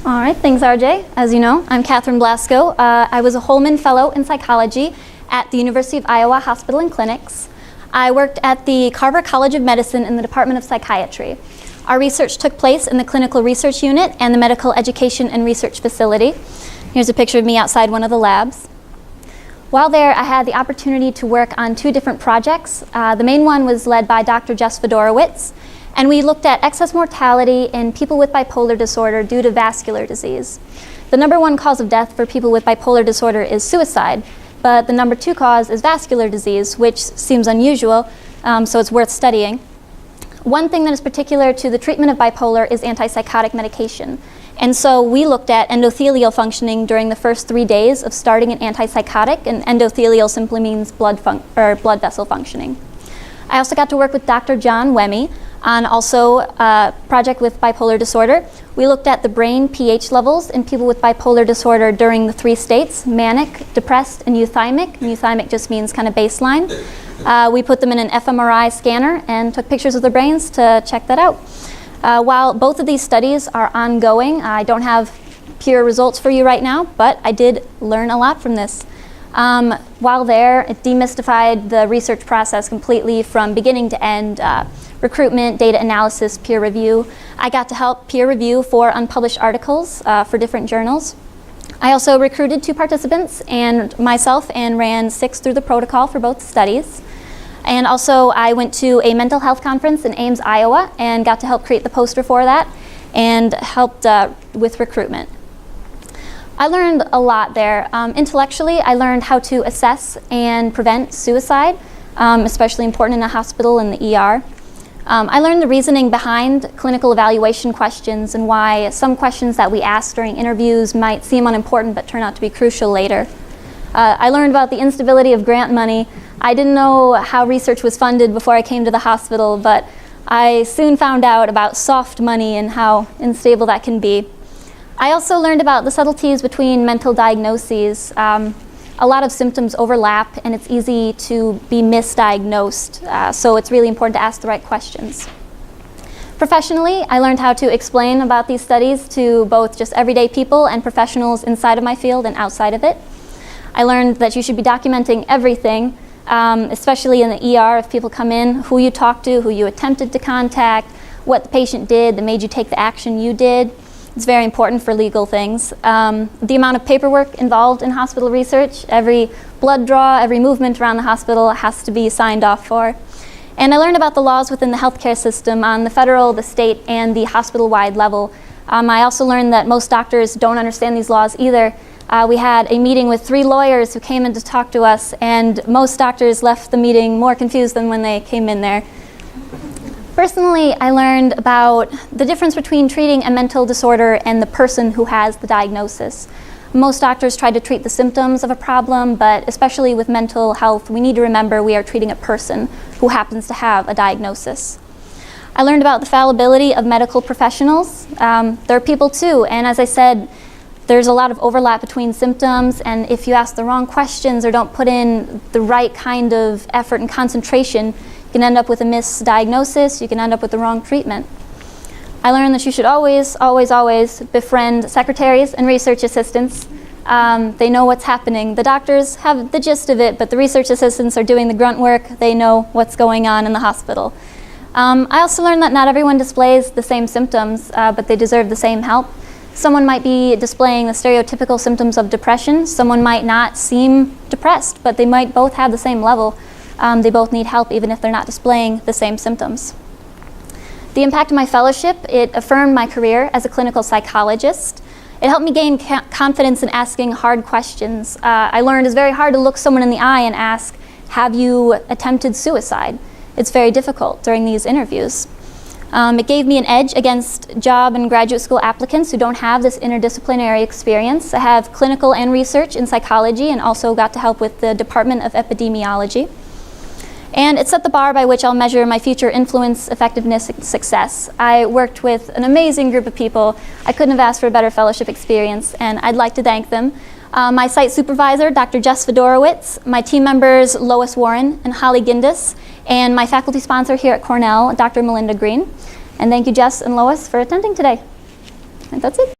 All right, thanks, RJ. As you know, I'm Katherine Blasko. I was a Holman Fellow in Psychology at the University of Iowa Hospital and Clinics. I worked at the Carver College of Medicine in the Department of Psychiatry. Our research took place in the Clinical Research Unit and the Medical Education and Research Facility. Here's a picture of me outside one of the labs. While there, I had the opportunity to work on two different projects. The main one was led by Dr. Jess Fedorowicz, and we looked at excess mortality in people with bipolar disorder due to vascular disease. The #1 cause of death for people with bipolar disorder is suicide, but the #2 cause is vascular disease, which seems unusual, so it's worth studying. One thing that is particular to the treatment of bipolar is antipsychotic medication. And so we looked at endothelial functioning during the first 3 days of starting an antipsychotic, and endothelial simply means blood vessel functioning. I also got to work with Dr. John Wemme on also a project with bipolar disorder. We looked at the brain pH levels in people with bipolar disorder during the 3 states, manic, depressed, and euthymic. Euthymic just means kind of baseline. We put them in an fMRI scanner and took pictures of their brains to check that out. While both of these studies are ongoing, I don't have peer results for you right now, but I did learn a lot from this. While there, it demystified the research process completely from beginning to end. Recruitment, data analysis, peer review. I got to help peer review for unpublished articles for different journals. I also recruited 2 participants and myself and ran 6 through the protocol for both studies. And also I went to a mental health conference in Ames, Iowa, and got to help create the poster for that and helped with recruitment. I learned a lot there. Intellectually, I learned how to assess and prevent suicide, especially important in a hospital in the ER. I learned the reasoning behind clinical evaluation questions and why some questions that we ask during interviews might seem unimportant but turn out to be crucial later. I learned about the instability of grant money. I didn't know how research was funded before I came to the hospital, but I soon found out about soft money and how unstable that can be. I also learned about the subtleties between mental diagnoses. A lot of symptoms overlap and it's easy to be misdiagnosed, so it's really important to ask the right questions. Professionally, I learned how to explain about these studies to both just everyday people and professionals inside of my field and outside of it. I learned that you should be documenting everything, especially in the ER if people come in, who you talked to, who you attempted to contact, what the patient did that made you take the action you did. It's very important for legal things. The amount of paperwork involved in hospital research, every blood draw, every movement around the hospital has to be signed off for. And I learned about the laws within the healthcare system on the federal, the state, and the hospital-wide level. I also learned that most doctors don't understand these laws either. We had a meeting with 3 lawyers who came in to talk to us, and most doctors left the meeting more confused than when they came in there. Personally, I learned about the difference between treating a mental disorder and the person who has the diagnosis. Most doctors try to treat the symptoms of a problem, but especially with mental health, we need to remember we are treating a person who happens to have a diagnosis. I learned about the fallibility of medical professionals. They're people too, and as I said, there's a lot of overlap between symptoms, and if you ask the wrong questions or don't put in the right kind of effort and concentration, you can end up with a misdiagnosis, you can end up with the wrong treatment. I learned that you should always, always, always befriend secretaries and research assistants. They know what's happening. The doctors have the gist of it, but the research assistants are doing the grunt work. They know what's going on in the hospital. I also learned that not everyone displays the same symptoms, but they deserve the same help. Someone might be displaying the stereotypical symptoms of depression. Someone might not seem depressed, but they might both have the same level. They both need help even if they're not displaying the same symptoms. The impact of my fellowship, it affirmed my career as a clinical psychologist. It helped me gain confidence in asking hard questions. I learned it's very hard to look someone in the eye and ask, have you attempted suicide? It's very difficult during these interviews. It gave me an edge against job and graduate school applicants who don't have this interdisciplinary experience. I have clinical and research in psychology and also got to help with the Department of Epidemiology. And it set the bar by which I'll measure my future influence, effectiveness, and success. I worked with an amazing group of people. I couldn't have asked for a better fellowship experience, and I'd like to thank them. My site supervisor, Dr. Jess Fedorowicz, my team members, Lois Warren and Holly Gindis, and my faculty sponsor here at Cornell, Dr. Melinda Green. And thank you, Jess and Lois, for attending today. And that's it.